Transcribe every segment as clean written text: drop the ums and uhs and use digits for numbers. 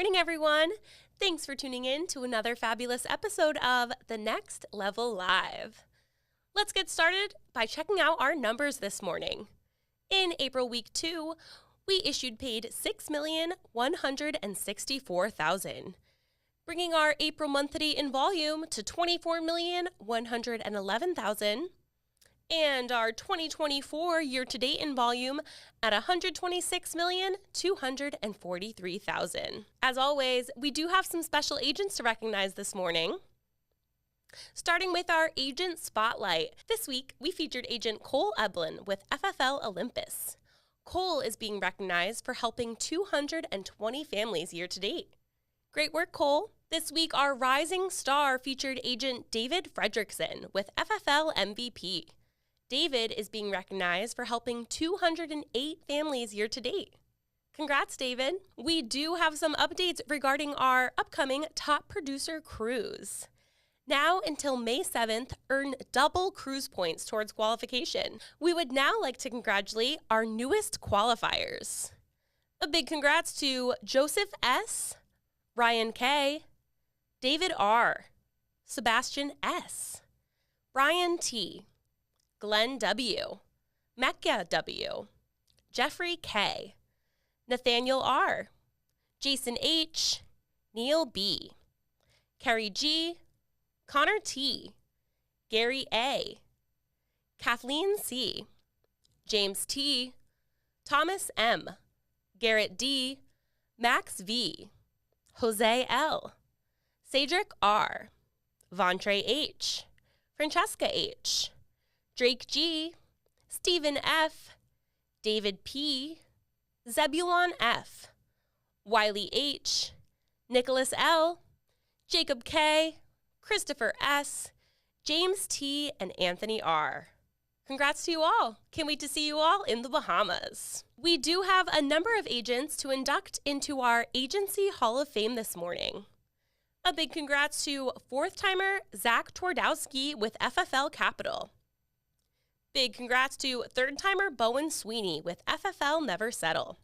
morning, everyone. Thanks for tuning in to another fabulous episode of The Next Level Live. Let's get started by checking out our numbers this morning. In April Week 2, we issued paid $6,164,000, bringing our April monthly in volume to $24,111,000, and our 2024 year-to-date in volume at $126,243,000. As always, we do have some special agents to recognize this morning. Starting with our Agent Spotlight. This week, we featured Agent Cole Eblin with FFL Olympus. Cole is being recognized for helping 220 families year-to-date. Great work, Cole. This week, our Rising Star featured Agent David Fredrickson with FFL MVP. David is being recognized for helping 208 families year-to-date. Congrats, David. We do have some updates regarding our upcoming Top Producer Cruise. Now until May 7th, earn double cruise points towards qualification. We would now like to congratulate our newest qualifiers. A big congrats to Joseph S., Ryan K., David R., Sebastian S., Brian T., Glenn W., Mecca W., Jeffrey K., Nathaniel R., Jason H., Neil B., Kerry G., Connor T., Gary A., Kathleen C., James T., Thomas M., Garrett D., Max V., Jose L., Cedric R., Vontre H., Francesca H., Drake G., Stephen F., David P., Zebulon F., Wiley H., Nicholas L., Jacob K., Christopher S., James T., and Anthony R. Congrats to you all. Can't wait to see you all in the Bahamas. We do have a number of agents to induct into our Agency Hall of Fame this morning. A big congrats to fourth-timer Zach Twardowski with FFL Capital. Big congrats to third-timer Bowen Sweeney with FFL Never Settle.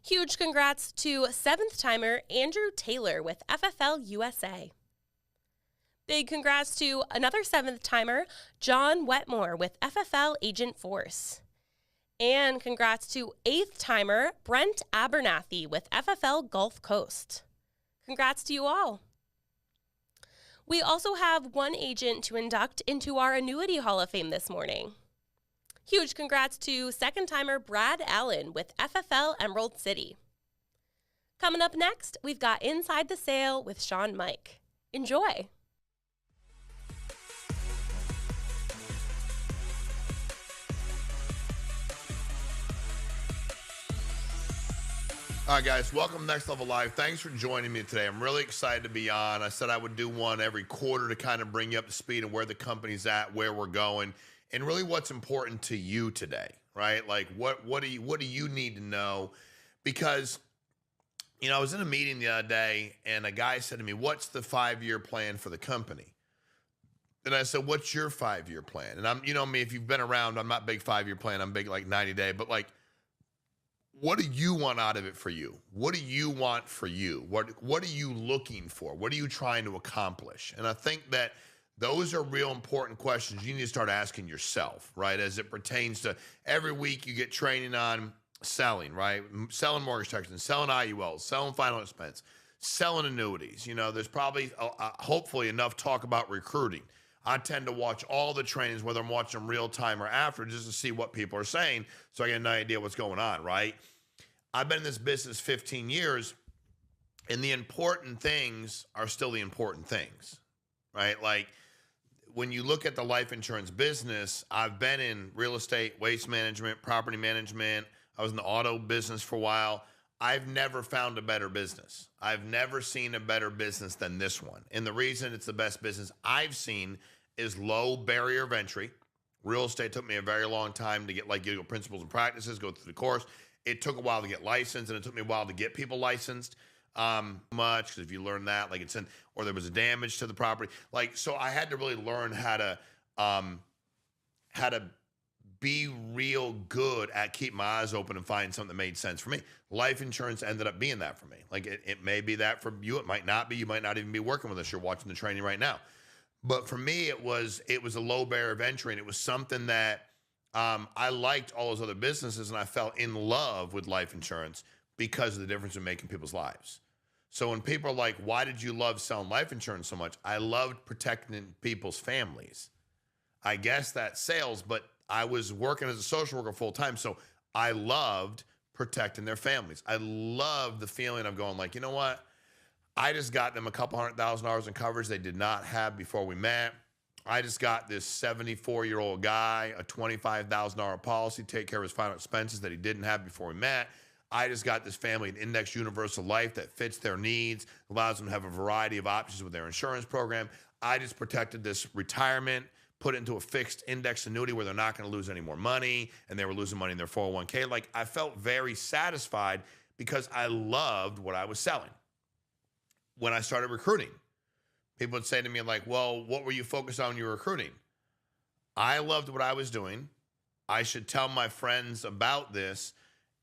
Huge congrats to seventh-timer Andrew Taylor with FFL USA. Big congrats to another seventh-timer John Wetmore with FFL Agent Force. And congrats to eighth-timer Brent Abernathy with FFL Gulf Coast. Congrats to you all. We also have one agent to induct into our Annuity Hall of Fame this morning. Huge congrats to second-timer Brad Allen with FFL Emerald City. Coming up next, we've got Inside the Sale with Shawn Meaike. Enjoy. All right, guys, welcome to Next Level Live. Thanks for joining me today. I'm really excited to be on. I said I would do one every quarter to kind of bring you up to speed on where the company's at, where we're going, and really what's important to you today, right? Like what do you need to know? Because, you know, I was in a meeting the other day and a guy said to me, "What's the 5-year plan for the company?" And I said, "What's your 5-year plan?" And you know me, if you've been around, I'm not big 5-year plan. I'm big like 90-day, but like, what do you want out of it for you? What do you want for you? What are you looking for? What are you trying to accomplish? And I think that those are real important questions you need to start asking yourself, right? As it pertains to every week you get training on selling, right? Selling mortgage protection, selling IULs, selling final expense, selling annuities. You know, there's probably hopefully enough talk about recruiting. I tend to watch all the trainings, whether I'm watching them real time or after, just to see what people are saying so I get an idea what's going on, right? I've been in this business 15 years, and the important things are still the important things, right? Like when you look at the life insurance business, I've been in real estate, waste management, property management. I was in the auto business for a while. I've never found a better business. I've never seen a better business than this one. And the reason it's the best business I've seen is low barrier of entry. Real estate took me a very long time to get legal principles and practices, go through the course. It took a while to get licensed, and it took me a while to get people licensed. Much, because if you learn that, like or there was a damage to the property. So I had to really learn how to be real good at keeping my eyes open and finding something that made sense for me. Life insurance ended up being that for me. Like it may be that for you. It might not be. You might not even be working with us. You're watching the training right now. But for me, it was a low barrier of entry, and it was something that I liked all those other businesses, and I fell in love with life insurance because of the difference in making people's lives. So when people are like, why did you love selling life insurance so much? I loved protecting people's families. I guess that's sales, but I was working as a social worker full time. So I loved protecting their families. I loved the feeling of going like, you know what? I just got them a couple $100,000 in coverage they did not have before we met. I just got this 74-year-old guy a $25,000 policy, take care of his final expenses that he didn't have before we met. I just got this family an index universal life that fits their needs, allows them to have a variety of options with their insurance program. I just protected this retirement, put it into a fixed index annuity where they're not going to lose any more money, and they were losing money in their 401k. Like, I felt very satisfied because I loved what I was selling. When I started recruiting, people would say to me like, well, what were you focused on when you were recruiting? I loved what I was doing. I should tell my friends about this,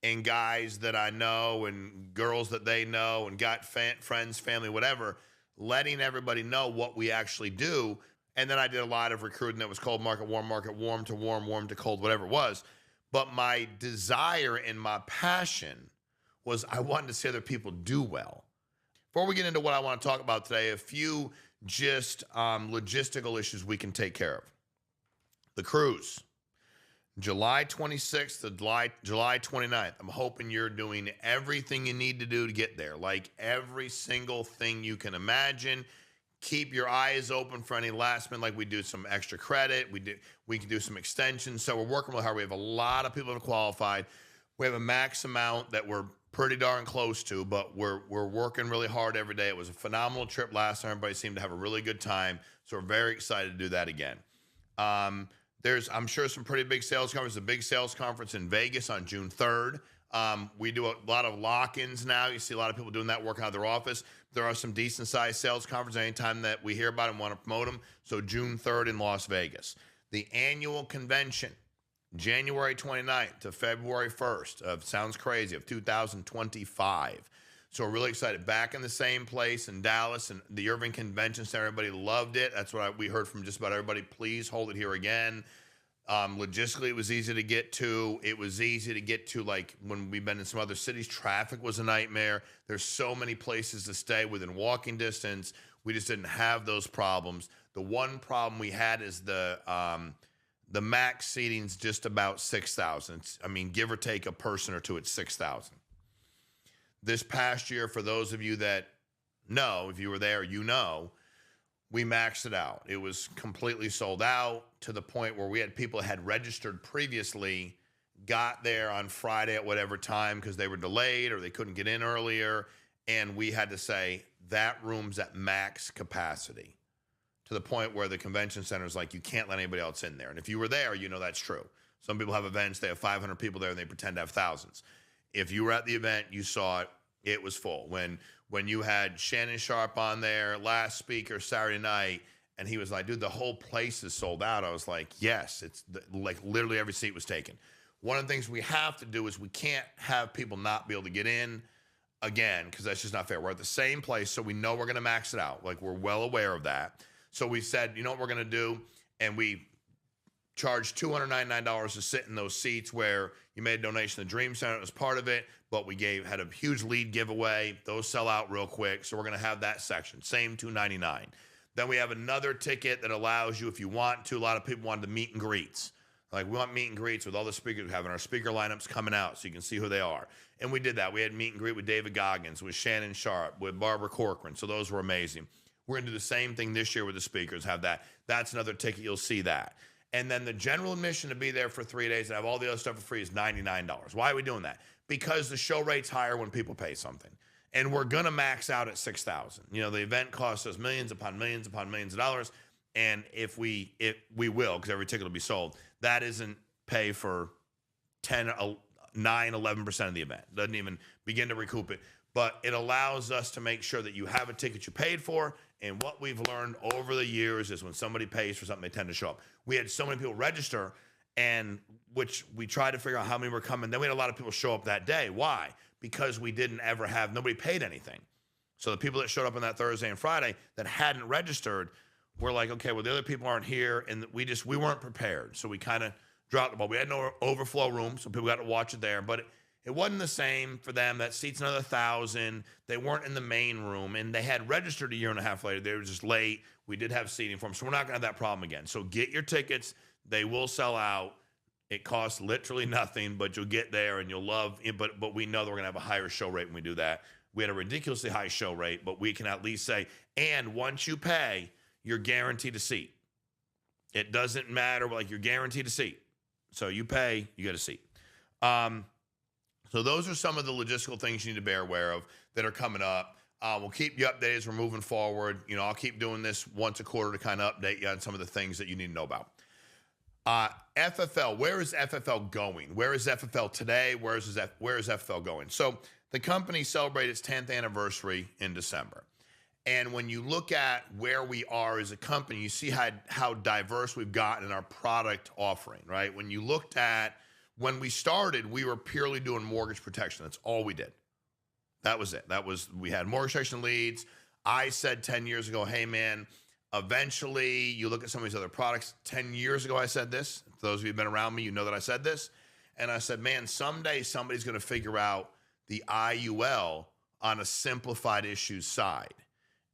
and guys that I know and girls that they know and got friends, family, whatever, letting everybody know what we actually do. And then I did a lot of recruiting that was cold market, warm to warm, warm to cold, whatever it was. But my desire and my passion was I wanted to see other people do well. Before we get into what I want to talk about today, a few just logistical issues we can take care of. The cruise, July 26th to July 29th. I'm hoping you're doing everything you need to do to get there, like every single thing you can imagine. Keep your eyes open for any last minute, like we do some extra credit. We can do some extensions. So we're working really hard. We have a lot of people that have qualified. We have a max amount that we're pretty darn close to, but we're working really hard every day. It was a phenomenal trip last time. Everybody seemed to have a really good time. So we're very excited to do that again. There's, I'm sure, some pretty big sales conferences. A big sales conference in Vegas on June 3rd. We do a lot of lock-ins now. You see a lot of people doing that, working out of their office. There are some decent-sized sales conferences anytime that we hear about and want to promote them. So June 3rd in Las Vegas. The annual convention, January 29th to February 1st sounds crazy, of 2025. So we're really excited. Back in the same place in Dallas, and the Irving Convention Center. Everybody loved it. That's what we heard from just about everybody. Please hold it here again. Logistically, it was easy to get to. It was easy to get to, like, when we've been in some other cities. Traffic was a nightmare. There's so many places to stay within walking distance. We just didn't have those problems. The one problem we had is the max seating's just about 6,000. I mean, give or take a person or two, it's 6,000. This past year, for those of you that know, if you were there, you know, we maxed it out. It was completely sold out to the point where we had people that had registered previously, got there on Friday at whatever time because they were delayed or they couldn't get in earlier. And we had to say, that room's at max capacity, to the point where the convention center is like, you can't let anybody else in there. And if you were there, you know that's true. Some people have events, they have 500 people there and they pretend to have thousands. If you were at the event, you saw it, it was full. When you had Shannon Sharp on there, last speaker Saturday night, and he was like, dude, the whole place is sold out. I was like, yes, like literally every seat was taken. One of the things we have to do is we can't have people not be able to get in again, because that's just not fair. We're at the same place, so we know we're going to max it out. Like, we're well aware of that. So we said, you know what we're going to do? And we charged $299 to sit in those seats where you made a donation to the Dream Center. It was part of it, but we had a huge lead giveaway. Those sell out real quick, so we're going to have that section. Same $299. Then we have another ticket that allows you, if you want to, a lot of people wanted the meet and greets. Like, we want meet and greets with all the speakers we have, and our speaker lineups coming out so you can see who they are. And we did that. We had meet and greet with David Goggins, with Shannon Sharp, with Barbara Corcoran. So those were amazing. We're going to do the same thing this year with the speakers, have that. That's another ticket. You'll see that. And then the general admission to be there for 3 days and have all the other stuff for free is $99. Why are we doing that? Because the show rate's higher when people pay something. And we're going to max out at $6,000. You know, the event costs us millions upon millions of dollars. And if we will, because every ticket will be sold, that isn't pay for 10, 9, 11% of the event. Doesn't even begin to recoup it. But it allows us to make sure that you have a ticket you paid for. And what we've learned over the years is when somebody pays for something, they tend to show up. We had so many people register, and which we tried to figure out how many were coming. Then we had a lot of people show up that day. Why? Because we didn't ever have, nobody paid anything. So the people that showed up on that Thursday and Friday that hadn't registered were like, okay, well, the other people aren't here, and we weren't prepared. So we kind of dropped the ball. We had no overflow room, so people got to watch it there. But it wasn't the same for them. That seats another 1,000. They weren't in the main room, and they had registered a year and a half later. They were just late. We did have seating for them, so we're not going to have that problem again. So get your tickets. They will sell out. It costs literally nothing, but you'll get there and you'll love it. But we know that we're going to have a higher show rate when we do that. We had a ridiculously high show rate, but we can at least say, and once you pay, you're guaranteed a seat. It doesn't matter, like you're guaranteed a seat. So you pay, you get a seat. So those are some of the logistical things you need to be aware of that are coming up. We'll keep you updated as we're moving forward. You know, I'll keep doing this once a quarter to kind of update you on some of the things that you need to know about. FFL, where is FFL going? Where is FFL today? Where is FFL going? So the company celebrated its 10th anniversary in December. And when you look at where we are as a company, you see how diverse we've gotten in our product offering, right? When you looked at, when we started, we were purely doing mortgage protection. That's all we did. That was it. We had mortgage protection leads. I said 10 years ago, hey man, eventually you look at some of these other products. 10 years ago, I said this. For those of you who've been around me, you know that I said this. And I said, man, someday somebody's going to figure out the IUL on a simplified issues side.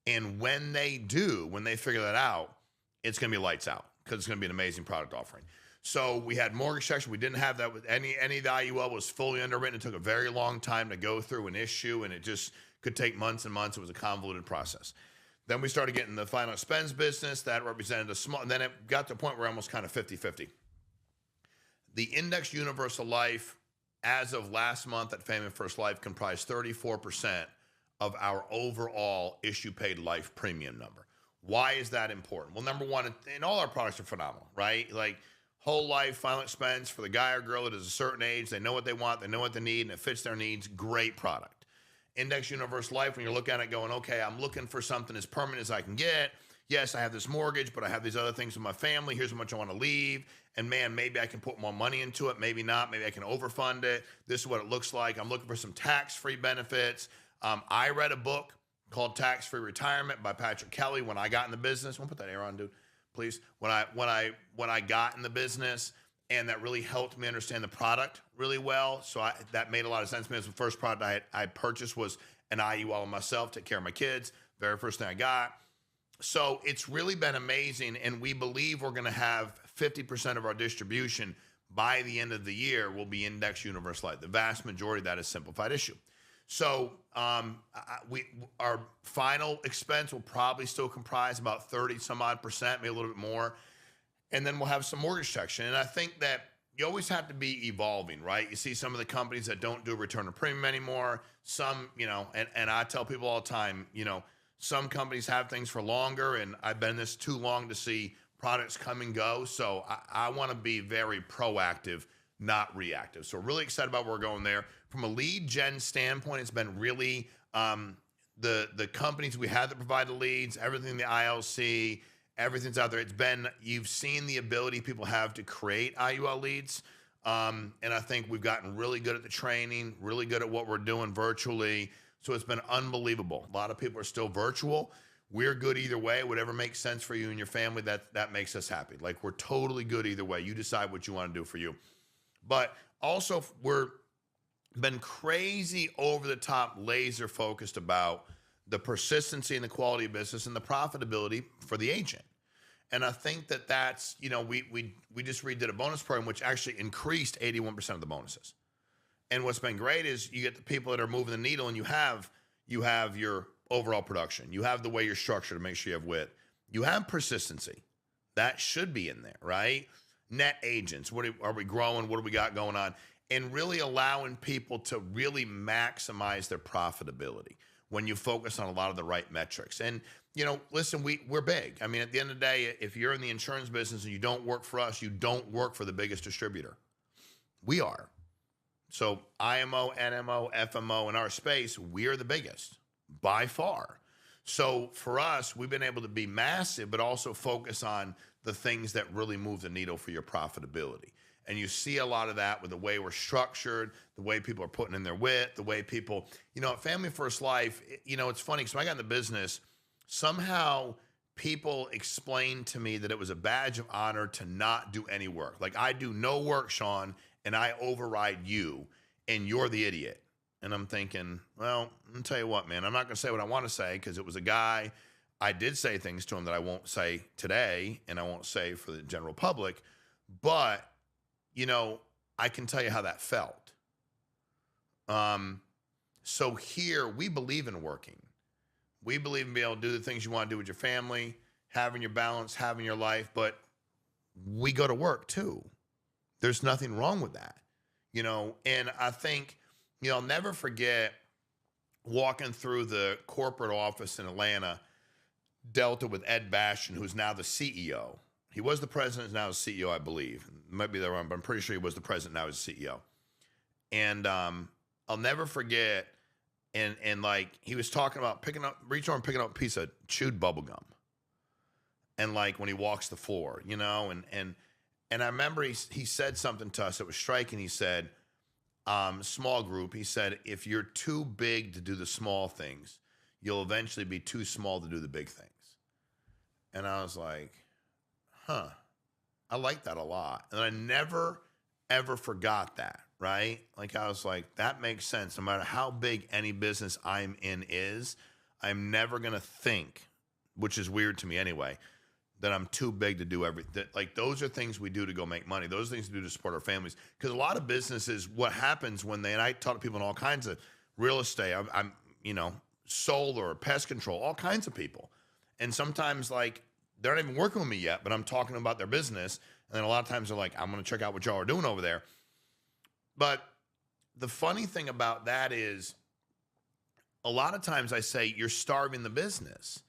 And when they do, when they figure that out, it's going to be lights out because it's going to be an amazing product offering. So we had mortgage protection. We didn't have that with any of the IUL was fully underwritten. It took a very long time to go through an issue, and it just could take months and months. It was a convoluted process. Then we started getting the final expense business that represented a small, and then it got to a point where almost kind of 50-50. The Index Universal Life, as of last month at Family First Life, comprised 34% of our overall issue paid life premium number. Why is that important? Well, number one, and all our products are phenomenal, right? Like whole life, final expense for the guy or girl that is a certain age, they know what they want, they know what they need, and it fits their needs. Great product. Index Universal Life, when you're looking at it going, okay, I'm looking for something as permanent as I can get. Yes, I have this mortgage, but I have these other things with my family. Here's how much I want to leave. And man, maybe I can put more money into it. Maybe not. Maybe I can overfund it. This is what it looks like. I'm looking for some tax-free benefits. I read a book called Tax-Free Retirement by Patrick Kelly when I got in the business. Want to put that air on, dude, please? When I got in the business, and that really helped me understand the product really well. So that made a lot of sense to me. It was the first product I purchased was an IUL myself, take care of my kids. Very first thing I got. So it's really been amazing, and we believe we're going to have 50% of our distribution by the end of the year will be Index Universal Life. The vast majority of that is simplified issue. So our final expense will probably still comprise about 30 some odd percent, maybe a little bit more. And then we'll have some mortgage section. And I think that you always have to be evolving, right? You see some of the companies that don't do return of premium anymore. Some, you know, and I tell people all the time, you know, some companies have things for longer, and I've been in this too long to see products come and go. So I want to be very proactive, not reactive. So we're really excited about where we're going there. From a lead gen standpoint, it's been really the companies we have that provide the leads, everything the ILC, everything's out there. It's been, you've seen the ability people have to create IUL leads. And I think we've gotten really good at the training, really good at what we're doing virtually. So it's been unbelievable. A lot of people are still virtual. We're good either way. Whatever makes sense for you and your family, that makes us happy. Like we're totally good either way. You decide what you want to do for you. But also we're been crazy over the top, laser focused about the persistency and the quality of business and the profitability for the agent. And I think that's, you know, we just redid a bonus program, which actually increased 81% of the bonuses. And what's been great is you get the people that are moving the needle, and you have your overall production. You have the way you're structured to make sure you have width. You have persistency. That should be in there, right? Net agents. Are we growing? What do we got going on? And really allowing people to really maximize their profitability when you focus on a lot of the right metrics. And, you know, listen, we're big. I mean, at the end of the day, if you're in the insurance business and you don't work for us, you don't work for the biggest distributor. We are. So IMO, NMO, FMO in our space, we're the biggest by far. So for us, we've been able to be massive, but also focus on the things that really move the needle for your profitability. And you see a lot of that with the way we're structured, the way people are putting in their wit, the way people, at Family First Life, it's funny because when I got in the business, somehow people explained to me that it was a badge of honor to not do any work. Like, I do no work, Shawn, and I override you, and you're the idiot. And I'm thinking, well, I'll tell you what, man, I'm not going to say what I want to say because it was a guy. I did say things to him that I won't say today and I won't say for the general public, but, I can tell you how that felt. So here we believe in working. We believe in being able to do the things you want to do with your family, having your balance, having your life, but we go to work too. There's nothing wrong with that, and I think, I'll never forget walking through the corporate office in Atlanta, Delta, with Ed Bastian, who's now the CEO. He was the president, now the CEO, I believe. Might be that wrong, but I'm pretty sure he was the president, now he's CEO. And I'll never forget, and like he was talking about reaching over and picking up a piece of chewed bubble gum. And like when he walks the floor, and I remember he said something to us that was striking. He said, small group, he said, if you're too big to do the small things, you'll eventually be too small to do the big things. And I was like, I like that a lot. And I never, ever forgot that, right? Like, I was like, that makes sense. No matter how big any business I'm in is, I'm never going to think, which is weird to me anyway, that I'm too big to do everything. Like, those are things we do to go make money. Those are things we do to support our families. Because a lot of businesses, what happens when and I talk to people in all kinds of real estate, I'm solar, pest control, all kinds of people. And sometimes, like, they're not even working with me yet, but I'm talking about their business. And then a lot of times they're like, I'm going to check out what y'all are doing over there. But the funny thing about that is a lot of times I say, you're starving the business.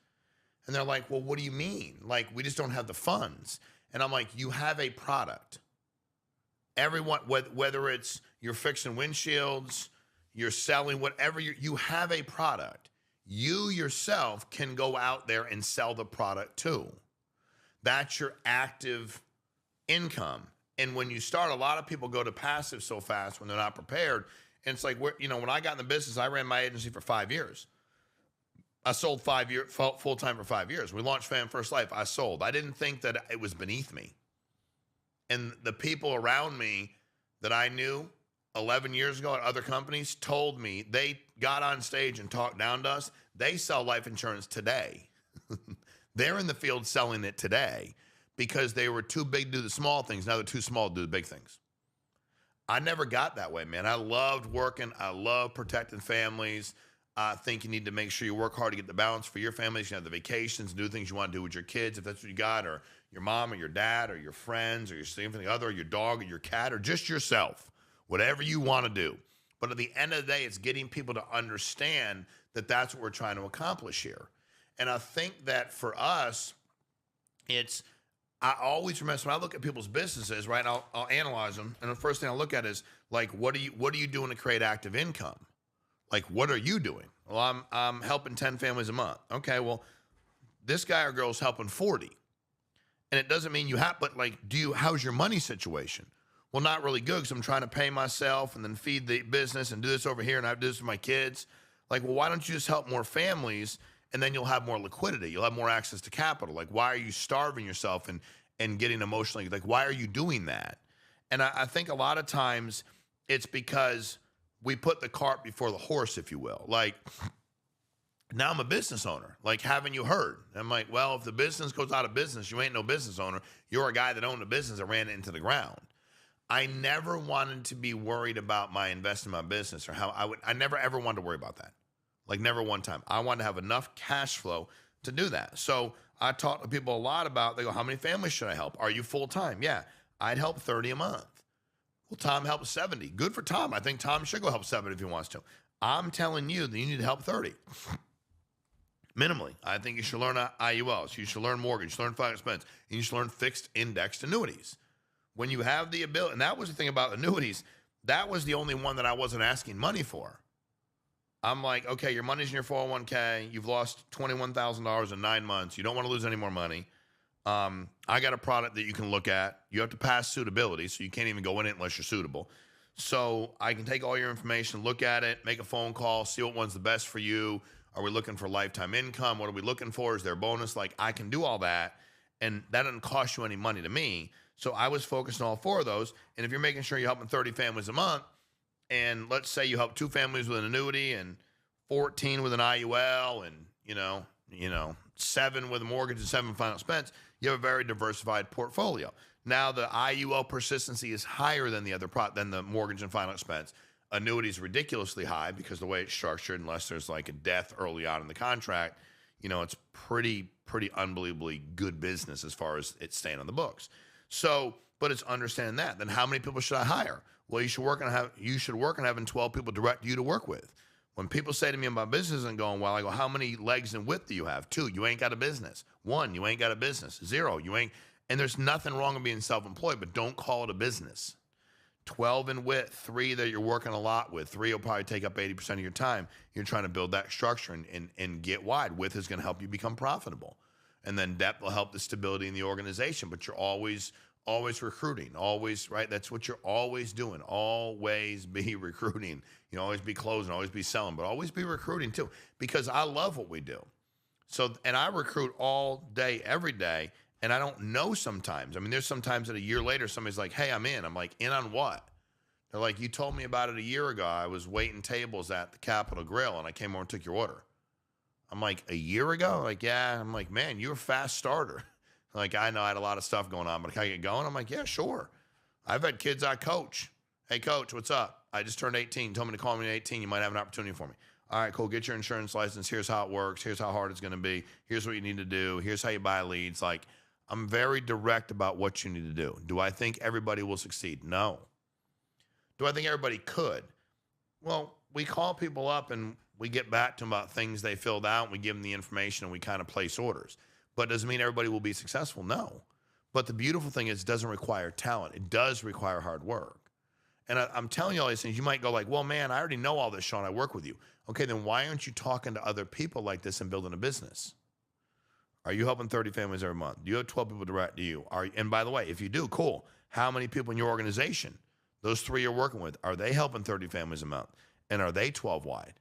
And they're like, well, what do you mean? Like, we just don't have the funds. And I'm like, you have a product. Everyone, whether it's you're fixing windshields, you're selling, whatever, you have a product. You yourself can go out there and sell the product too. That's your active income. And when you start, a lot of people go to passive so fast when they're not prepared. And it's like, when I got in the business, I ran my agency for 5 years. I sold full-time for 5 years. We launched Family First Life. I sold. I didn't think that it was beneath me. And the people around me that I knew 11 years ago at other companies told me, they got on stage and talked down to us. They sell life insurance today. They're in the field selling it today because they were too big to do the small things. Now they're too small to do the big things. I never got that way, man. I loved working. I love protecting families. I think you need to make sure you work hard to get the balance for your families. You have the vacations, do things you want to do with your kids, if that's what you got, or your mom or your dad or your friends or your significant other or your dog or your cat or just yourself, whatever you want to do. But at the end of the day, it's getting people to understand that that's what we're trying to accomplish here. And I think that for us, I always remember when I look at people's businesses, right? I'll analyze them, and the first thing I look at is like, what are you doing to create active income? Like, what are you doing? Well, I'm helping 10 families a month. Okay, well, this guy or girl's helping 40, and it doesn't mean you have. But like, how's your money situation? Well, not really good because I'm trying to pay myself and then feed the business and do this over here, and I have to do this with my kids. Like, well, why don't you just help more families? And then you'll have more liquidity. You'll have more access to capital. Like, why are you starving yourself and getting emotionally? Like, why are you doing that? And I think a lot of times it's because we put the cart before the horse, if you will. Like, now I'm a business owner. Like, haven't you heard? I'm like, well, if the business goes out of business, you ain't no business owner. You're a guy that owned a business that ran it into the ground. I never wanted to be worried about my investment in my business or I never ever wanted to worry about that. Like, never one time. I wanted to have enough cash flow to do that. So I talk to people a lot about, they go, how many families should I help? Are you full-time? Yeah, I'd help 30 a month. Well, Tom helps 70. Good for Tom. I think Tom should go help 70 if he wants to. I'm telling you that you need to help 30. Minimally. I think you should learn IULs. You should learn mortgage. You should learn finance expense. And you should learn fixed indexed annuities. When you have the ability, and that was the thing about annuities, that was the only one that I wasn't asking money for. I'm like, okay, your money's in your 401k. You've lost $21,000 in 9 months. You don't want to lose any more money. I got a product that you can look at. You have to pass suitability, so you can't even go in it unless you're suitable. So I can take all your information, look at it, make a phone call, see what one's the best for you. Are we looking for lifetime income? What are we looking for? Is there a bonus? Like, I can do all that, and that doesn't cost you any money to me. So I was focused on all 4 of those. And if you're making sure you're helping 30 families a month, and let's say you help 2 families with an annuity and 14 with an IUL and, 7 with a mortgage and 7 final expense, you have a very diversified portfolio. Now, the IUL persistency is higher than than the mortgage and final expense. Annuity is ridiculously high because the way it's structured, unless there's like a death early on in the contract, it's pretty unbelievably good business as far as it's staying on the books. So, but it's understanding that. Then how many people should I hire? Well, you should work on having 12 people direct you to work with. When people say to me, my business isn't going well, I go, how many legs and width do you have? 2, you ain't got a business. 1, you ain't got a business. 0, you ain't. And there's nothing wrong with being self-employed, but don't call it a business. 12 in width, 3 that you're working a lot with. 3 will probably take up 80% of your time. You're trying to build that structure and get wide. Width is going to help you become profitable. And then depth will help the stability in the organization, but you're always recruiting, always, right? That's what you're always doing. Always be recruiting. Always be closing, always be selling, but always be recruiting too, because I love what we do. So, and I recruit all day, every day, and I don't know sometimes. I mean, there's sometimes that a year later, somebody's like, hey, I'm in. I'm like, in on what? They're like, you told me about it a year ago. I was waiting tables at the Capitol Grill, and I came over and took your order. I'm like, a year ago? Like, yeah. I'm like, man, you're a fast starter. Like, I know I had a lot of stuff going on, but can I get going? I'm like, yeah, sure. I've had kids I coach. Hey, coach, what's up? I just turned 18. Told me to call me at 18. You might have an opportunity for me. All right, cool. Get your insurance license. Here's how it works. Here's how hard it's going to be. Here's what you need to do. Here's how you buy leads. Like, I'm very direct about what you need to do. Do I think everybody will succeed? No. Do I think everybody could? Well, we call people up and we get back to them about things they filled out. And we give them the information and we kind of place orders. But does it mean everybody will be successful? No. But the beautiful thing is it doesn't require talent. It does require hard work. And I'm telling you all these things. You might go like, well, man, I already know all this, Shawn. I work with you. Okay, then why aren't you talking to other people like this and building a business? Are you helping 30 families every month? Do you have 12 people direct to you? And by the way, if you do, cool. How many people in your organization, those 3 you're working with, are they helping 30 families a month? And are they 12 wide?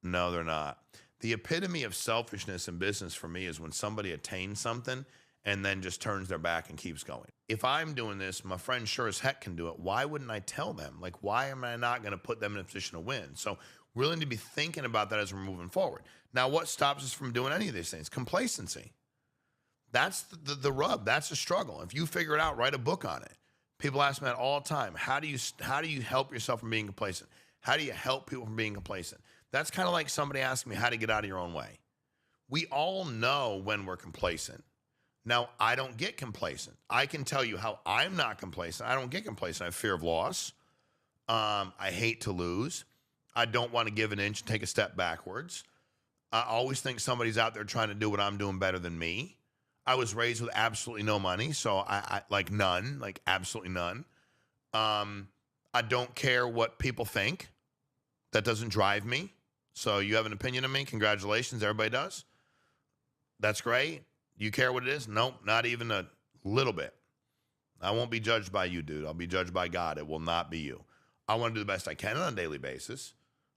No, they're not. The epitome of selfishness in business for me is when somebody attains something and then just turns their back and keeps going. If I'm doing this, my friend sure as heck can do it. Why wouldn't I tell them? Like, why am I not going to put them in a position to win? So we really need to be thinking about that as we're moving forward. Now, what stops us from doing any of these things? Complacency. That's the rub. That's the struggle. If you figure it out, write a book on it. People ask me that all the time. How do you help yourself from being complacent? How do you help people from being complacent? That's kind of like somebody asking me how to get out of your own way. We all know when we're complacent. Now, I don't get complacent. I can tell you how I'm not complacent. I don't get complacent. I have fear of loss. I hate to lose. I don't want to give an inch and take a step backwards. I always think somebody's out there trying to do what I'm doing better than me. I was raised with absolutely no money, so I like none, like absolutely none. I don't care what people think. That doesn't drive me. So you have an opinion of me? Congratulations. Everybody does. That's great. You care what it is? Nope, not even a little bit. I won't be judged by you, dude. I'll be judged by God. It will not be you. I want to do the best I can on a daily basis.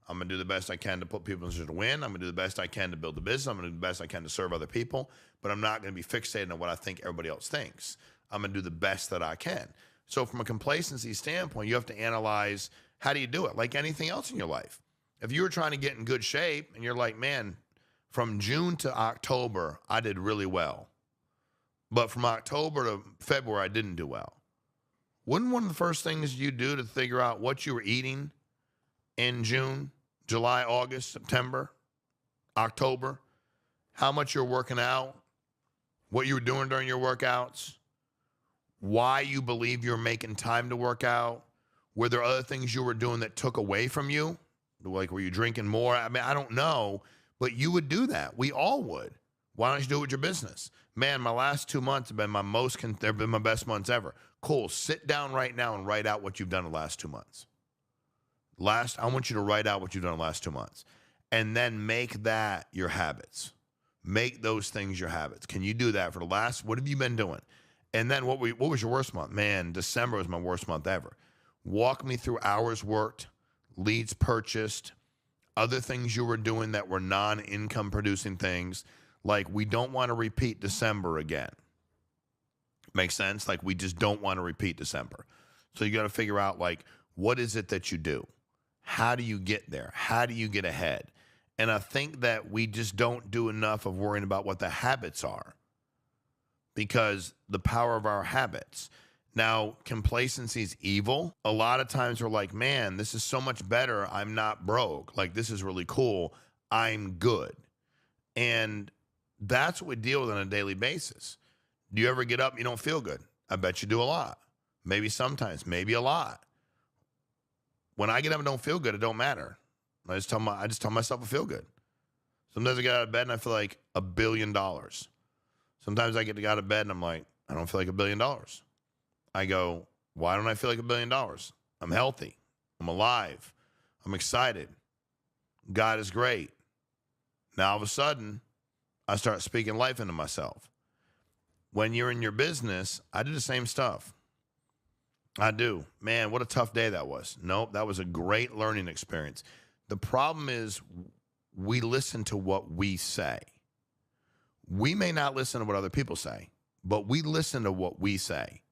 I'm going to do the best I can to put people in position to win. I'm going to do the best I can to build the business. I'm going to do the best I can to serve other people. But I'm not going to be fixated on what I think everybody else thinks. I'm going to do the best that I can. So from a complacency standpoint, you have to analyze, how do you do it? Like anything else in your life. If you were trying to get in good shape and you're like, man, from June to October, I did really well. But from October to February, I didn't do well. Wouldn't one of the first things you do to figure out what you were eating in June, July, August, September, October, how much you're working out, what you were doing during your workouts, why you believe you're making time to work out? Were there other things you were doing that took away from you? Like, were you drinking more? I mean, I don't know, but you would do that. We all would. Why don't you do it with your business? Man, my last 2 months have been they've been my best months ever. Cool. Sit down right now and write out what you've done the last 2 months. I want you to write out what you've done the last 2 months and then make that your habits. Make those things your habits. Can you do that for the last, what have you been doing? And then what was your worst month? Man, December was my worst month ever. Walk me through hours worked, leads purchased, other things you were doing that were non-income producing things. Like, we don't want to repeat December again. Make sense? Like, we just don't want to repeat December. So you got to figure out, like, what is it that you do? How do you get there? How do you get ahead? And I think that we just don't do enough of worrying about what the habits are, because the power of our habits. Now, complacency is evil. A lot of times we're like, man, this is so much better. I'm not broke. Like, this is really cool. I'm good. And that's what we deal with on a daily basis. Do you ever get up and you don't feel good? I bet you do a lot. Maybe sometimes, maybe a lot. When I get up and don't feel good, it don't matter. I just tell myself I feel good. Sometimes I get out of bed and I feel like $1 billion. Sometimes I get out of bed and I'm like, I don't feel like $1 billion. I go, why don't I feel like $1 billion? I'm healthy. I'm alive. I'm excited. God is great. Now, all of a sudden, I start speaking life into myself. When you're in your business, I do the same stuff. I do. Man, what a tough day that was. Nope, that was a great learning experience. The problem is we listen to what we say. We may not listen to what other people say, but we listen to what we say.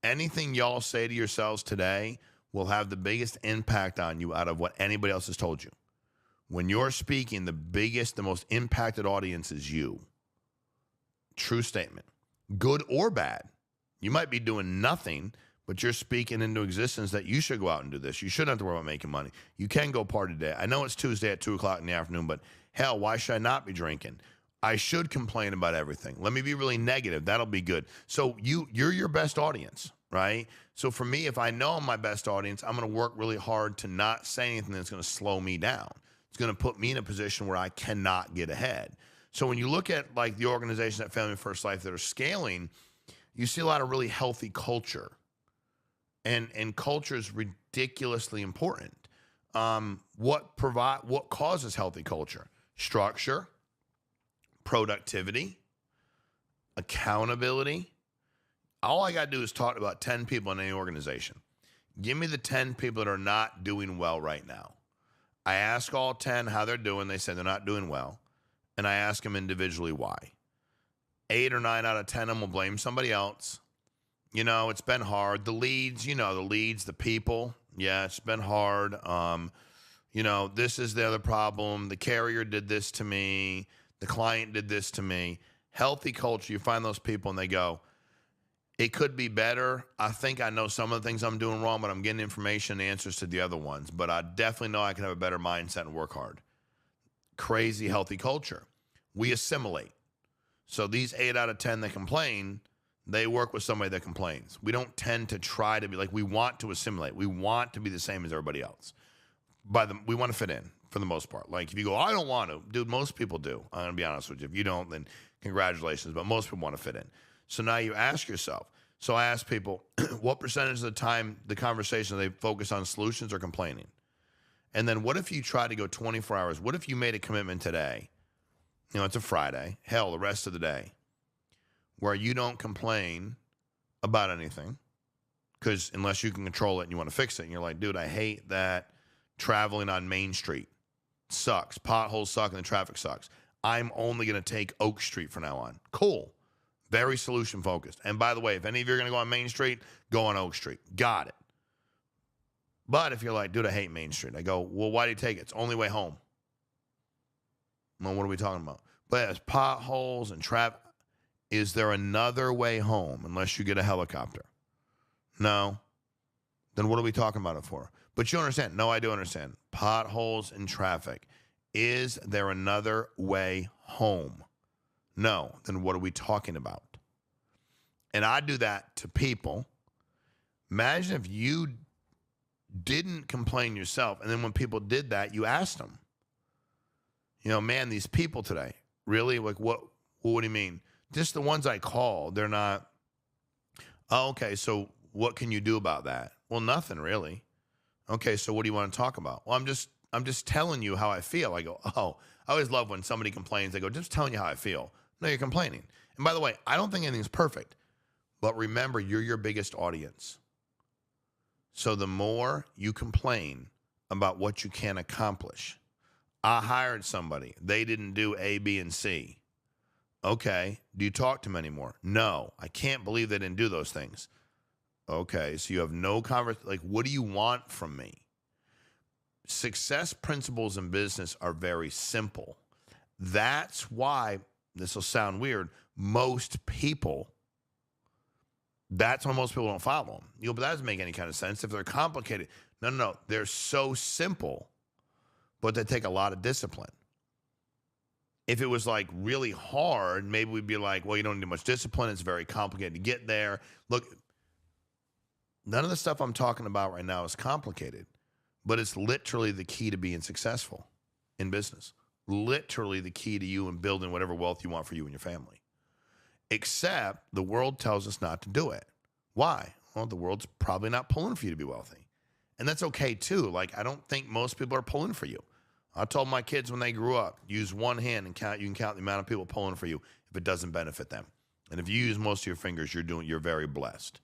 Anything y'all say to yourselves today will have the biggest impact on you out of what anybody else has told you. When you're speaking, the most impacted audience is you. True statement. Good or bad. You might be doing nothing, but you're speaking into existence that you should go out and do this. You shouldn't have to worry about making money. You can go party today. I know it's Tuesday at 2 o'clock in the afternoon, but hell, why should I not be drinking? I should complain about everything. Let me be really negative. That'll be good. So you're your best audience, right? So for me, if I know I'm my best audience, I'm going to work really hard to not say anything that's going to slow me down. It's going to put me in a position where I cannot get ahead. So when you look at like the organizations at Family First Life that are scaling, you see a lot of really healthy culture. And culture is ridiculously important. What causes healthy culture? Structure, productivity, accountability. All I got to do is talk about 10 people in any organization. Give me the 10 people that are not doing well right now. I ask all 10 how they're doing. They say they're not doing well. And I ask them individually why. 8 or 9 out of 10 of them will blame somebody else. You know, it's been hard. The leads, the people. Yeah, it's been hard. This is the other problem. The carrier did this to me. The client did this to me. Healthy culture, you find those people and they go, it could be better. I think I know some of the things I'm doing wrong, but I'm getting information and answers to the other ones. But I definitely know I can have a better mindset and work hard. Crazy healthy culture. We assimilate. So these 8 out of 10 that complain, they work with somebody that complains. We don't tend to try to be like, we want to assimilate. We want to be the same as everybody else. We want to fit in for the most part. Like if you go, I don't want to, dude, most people do. I'm going to be honest with you. If you don't, then congratulations. But most people want to fit in. So now you ask yourself. So I ask people, what percentage of the time the conversation they focus on solutions or complaining? And then what if you try to go 24 hours? What if you made a commitment today? It's a Friday. Hell, the rest of the day, where you don't complain about anything, because unless you can control it and you want to fix it, and you're like, dude, I hate that traveling on Main Street sucks. Potholes suck and the traffic sucks. I'm only going to take Oak Street from now on. Cool. Very solution focused. And by the way, if any of you are going to go on Main Street, go on Oak Street. Got it. But if you're like, dude, I hate Main Street, I go, well, why do you take it? It's the only way home. Well, what are we talking about? But there's potholes and traffic. Is there another way home unless you get a helicopter? No. Then what are we talking about it for? But you understand. No, I do understand. Potholes and traffic. Is there another way home? No. Then what are we talking about? And I do that to people. Imagine if you didn't complain yourself, and then when people did that, you asked them, man, these people today, really? Like, what do you mean? Just the ones I call, they're not, oh, okay, so what can you do about that? Well, nothing really. Okay, so what do you want to talk about? Well, I'm just telling you how I feel. I go, oh, I always love when somebody complains. I go, just telling you how I feel. No, you're complaining. And by the way, I don't think anything's perfect. But remember, you're your biggest audience. So the more you complain about what you can't accomplish. I hired somebody. They didn't do A, B, and C. Okay. Do you talk to them anymore? No. I can't believe they didn't do those things. Okay. So you have no conversation. Like, what do you want from me? Success principles in business are very simple. That's why, this will sound weird, that's why most people don't follow them. But that doesn't make any kind of sense. If they're complicated, no. They're so simple, but they take a lot of discipline. If it was like really hard, maybe we'd be like, well, you don't need much discipline. It's very complicated to get there. Look, none of the stuff I'm talking about right now is complicated, but it's literally the key to being successful in business. Literally the key to you and building whatever wealth you want for you and your family. Except the world tells us not to do it. Why? Well, the world's probably not pulling for you to be wealthy. And that's okay too. Like, I don't think most people are pulling for you. I told my kids when they grew up, use one hand and count. You can count the amount of people pulling for you if it doesn't benefit them. And if you use most of your fingers, you're very blessed.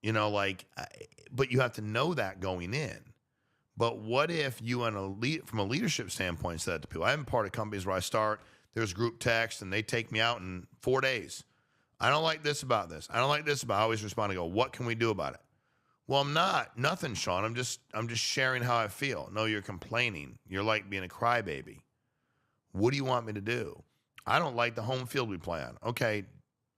But you have to know that going in. But what if you, from a leadership standpoint, said that to people? I'm part of companies where I start, there's group text, and they take me out in 4 days. I don't like this about this. I don't like this about. I always respond and go, what can we do about it? Well, I'm not. Nothing, Shawn. I'm just sharing how I feel. No, you're complaining. You're like being a crybaby. What do you want me to do? I don't like the home field we play on. Okay,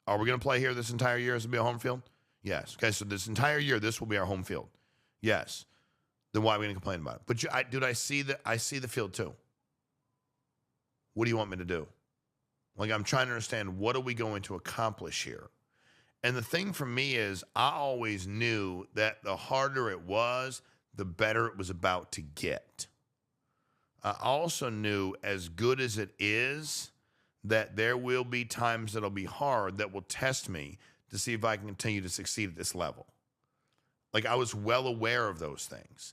are we going to play here this entire year? This will be a home field? Yes. Okay, so this entire year, this will be our home field. Yes. Then why are we going to complain about it? But I see the field too. What do you want me to do? Like, I'm trying to understand, what are we going to accomplish here? And the thing for me is, I always knew that the harder it was, the better it was about to get. I also knew, as good as it is, that there will be times that'll be hard that will test me to see if I can continue to succeed at this level. Like, I was well aware of those things.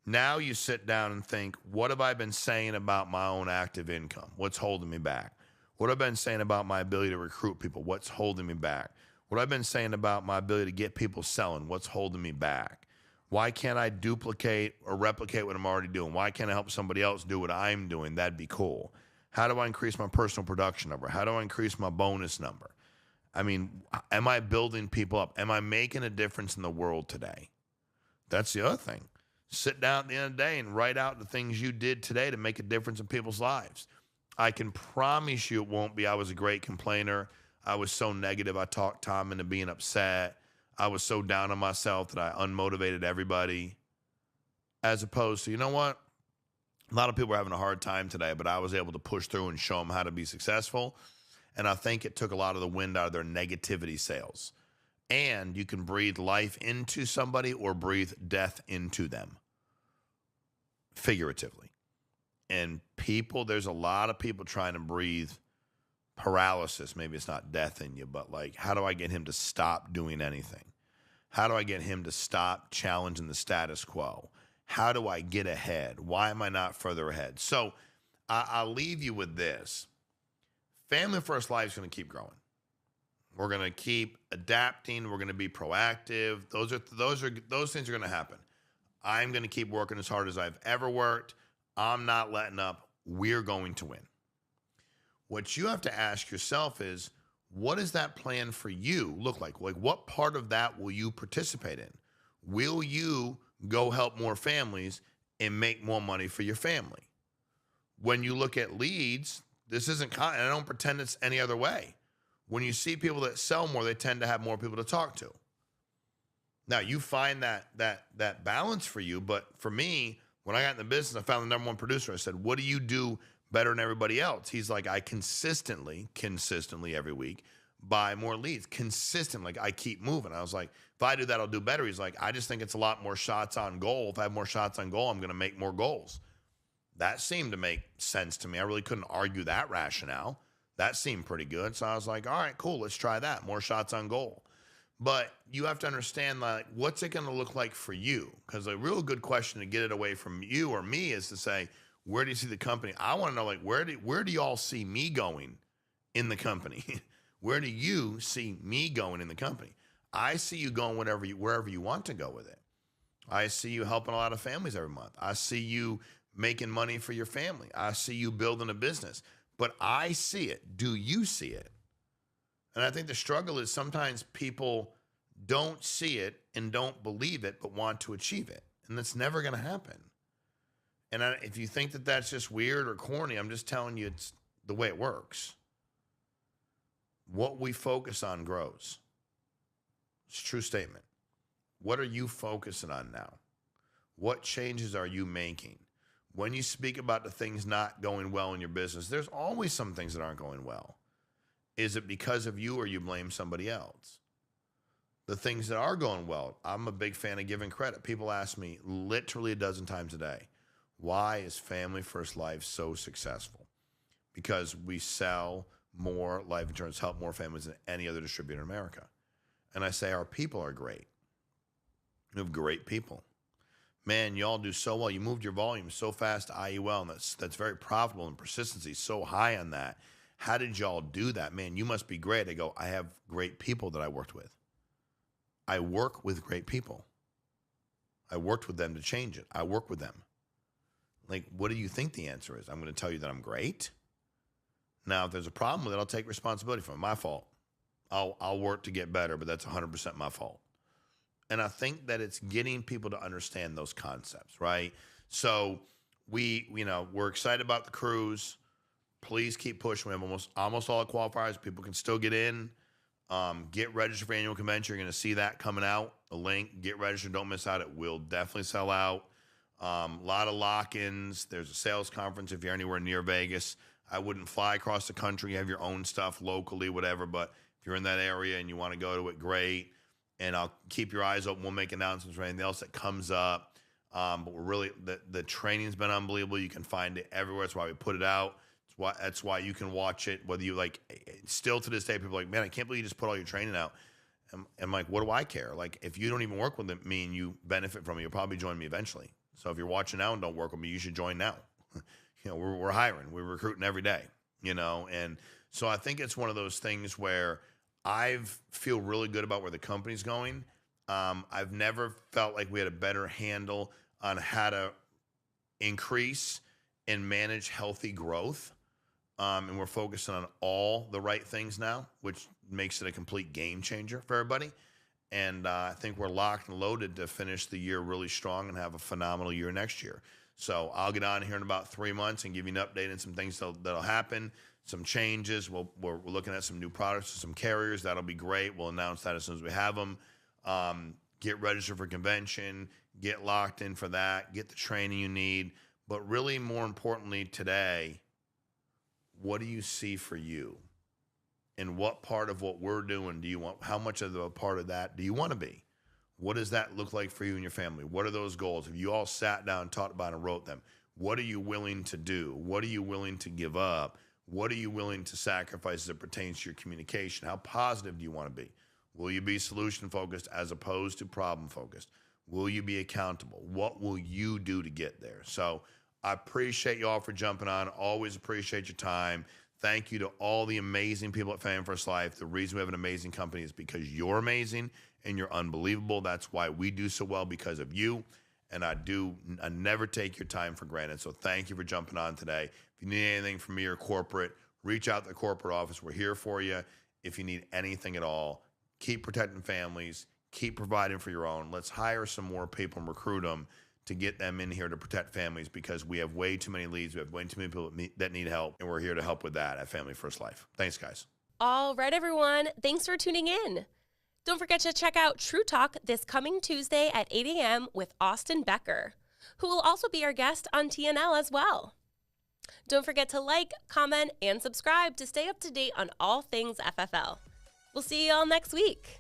Now you sit down and think, what have I been saying about my own active income? What's holding me back? What have I been saying about my ability to recruit people? What's holding me back? What I've been saying about my ability to get people selling, what's holding me back? Why can't I duplicate or replicate what I'm already doing? Why can't I help somebody else do what I'm doing? That'd be cool. How do I increase my personal production number? How do I increase my bonus number? I mean, am I building people up? Am I making a difference in the world today? That's the other thing. Sit down at the end of the day and write out the things you did today to make a difference in people's lives. I can promise you it won't be, I was a great complainer. I was so negative, I talked Tom into being upset. I was so down on myself that I unmotivated everybody. As opposed to, you know what? A lot of people are having a hard time today, but I was able to push through and show them how to be successful. And I think it took a lot of the wind out of their negativity sails. And you can breathe life into somebody or breathe death into them, figuratively. And there's a lot of people trying to breathe paralysis. Maybe it's not death in you, but like, how do I get him to stop doing anything? How do I get him to stop challenging the status quo? How do I get ahead? Why am I not further ahead? So I'll leave you with this. Family First Life is going to keep growing. We're going to keep adapting. We're going to be proactive. Those things are going to happen. I'm going to keep working as hard as I've ever worked. I'm not letting up. We're going to win. What you have to ask yourself is, what does that plan for you look like? Like, what part of that will you participate in? Will you go help more families and make more money for your family? When you look at leads, this isn't, and I don't pretend it's any other way. When you see people that sell more, they tend to have more people to talk to. Now, you find that balance for you, but for me, when I got in the business, I found the number one producer. I said, what do you do better than everybody else? He's like, I consistently every week buy more leads. Consistent, like I keep moving. I was like, if I do that, I'll do better. He's like, I just think it's a lot more shots on goal. If I have more shots on goal, I'm going to make more goals. That seemed to make sense to me. I really couldn't argue that rationale. That seemed pretty good. So I was like, all right, cool, let's try that. More shots on goal. But you have to understand, like, what's it going to look like for you? Because a real good question to get it away from you or me is to say, where do you see the company? I want to know, like, where do y'all see me going in the company? Where do you see me going in the company? I see you going wherever you want to go with it. I see you helping a lot of families every month. I see you making money for your family. I see you building a business. But I see it. Do you see it? And I think the struggle is sometimes people don't see it and don't believe it, but want to achieve it. And that's never going to happen. And if you think that that's just weird or corny, I'm just telling you it's the way it works. What we focus on grows. It's a true statement. What are you focusing on now? What changes are you making? When you speak about the things not going well in your business, there's always some things that aren't going well. Is it because of you or you blame somebody else? The things that are going well, I'm a big fan of giving credit. People ask me literally a dozen times a day, why is Family First Life so successful? Because we sell more life insurance, help more families than any other distributor in America. And I say our people are great. We have great people. Man, y'all do so well. You moved your volume so fast to IUL, and that's very profitable, and persistency is so high on that. How did y'all do that? Man, you must be great. I go, I have great people that I worked with. I work with great people. I worked with them to change it. I work with them. Like, what do you think the answer is? I'm going to tell you that I'm great. Now, if there's a problem with it, I'll take responsibility for it. My fault. I'll work to get better, but that's 100% my fault. And I think that it's getting people to understand those concepts, right? So we're excited about the cruise. Please keep pushing. We have almost all the qualifiers. People can still get in. Get registered for annual convention. You're going to see that coming out. A link. Get registered. Don't miss out. It will definitely sell out. A lot of lock-ins. There's a sales conference if you're anywhere near Vegas. I wouldn't fly across the country. You have your own stuff locally, whatever. But if you're in that area and you want to go to it, great. And I'll keep your eyes open. We'll make announcements for anything else that comes up. But we're really, the training's been unbelievable. You can find it everywhere. That's why we put it out. That's why you can watch it. Whether you still to this day, people are like, man, I can't believe you just put all your training out. I'm like, what do I care? Like, if you don't even work with me and you benefit from it, you'll probably join me eventually. So if you're watching now and don't work with me, you should join now. We're hiring, we're recruiting every day, and so I think it's one of those things where I feel really good about where the company's going. I've never felt like we had a better handle on how to increase and manage healthy growth. And we're focusing on all the right things now, which makes it a complete game changer for everybody. And I think we're locked and loaded to finish the year really strong and have a phenomenal year next year. So I'll get on here in about 3 months and give you an update on some things that'll happen, some changes. We're looking at some new products, some carriers. That'll be great. We'll announce that as soon as we have them. Get registered for convention, get locked in for that, get the training you need. But really, more importantly today, what do you see for you? And what part of what we're doing do you want? How much of a part of that do you want to be? What does that look like for you and your family? What are those goals? If you all sat down, talked about, and wrote them, what are you willing to do? What are you willing to give up? What are you willing to sacrifice as it pertains to your communication? How positive do you want to be? Will you be solution-focused as opposed to problem-focused? Will you be accountable? What will you do to get there? So I appreciate you all for jumping on. Always appreciate your time. Thank you to all the amazing people at Family First Life. The reason we have an amazing company is because you're amazing and you're unbelievable. That's why we do so well, because of you. And I never take your time for granted. So thank you for jumping on today. If you need anything from me or corporate, reach out to the corporate office. We're here for you. If you need anything at all, keep protecting families, keep providing for your own. Let's hire some more people and recruit them to get them in here to protect families, because we have way too many leads. We have way too many people that need help, and we're here to help with that at Family First Life. Thanks, guys. All right, everyone. Thanks for tuning in. Don't forget to check out True Talk this coming Tuesday at 8 a.m. with Austin Becker, who will also be our guest on TNL as well. Don't forget to like, comment, and subscribe to stay up to date on all things FFL. We'll see you all next week.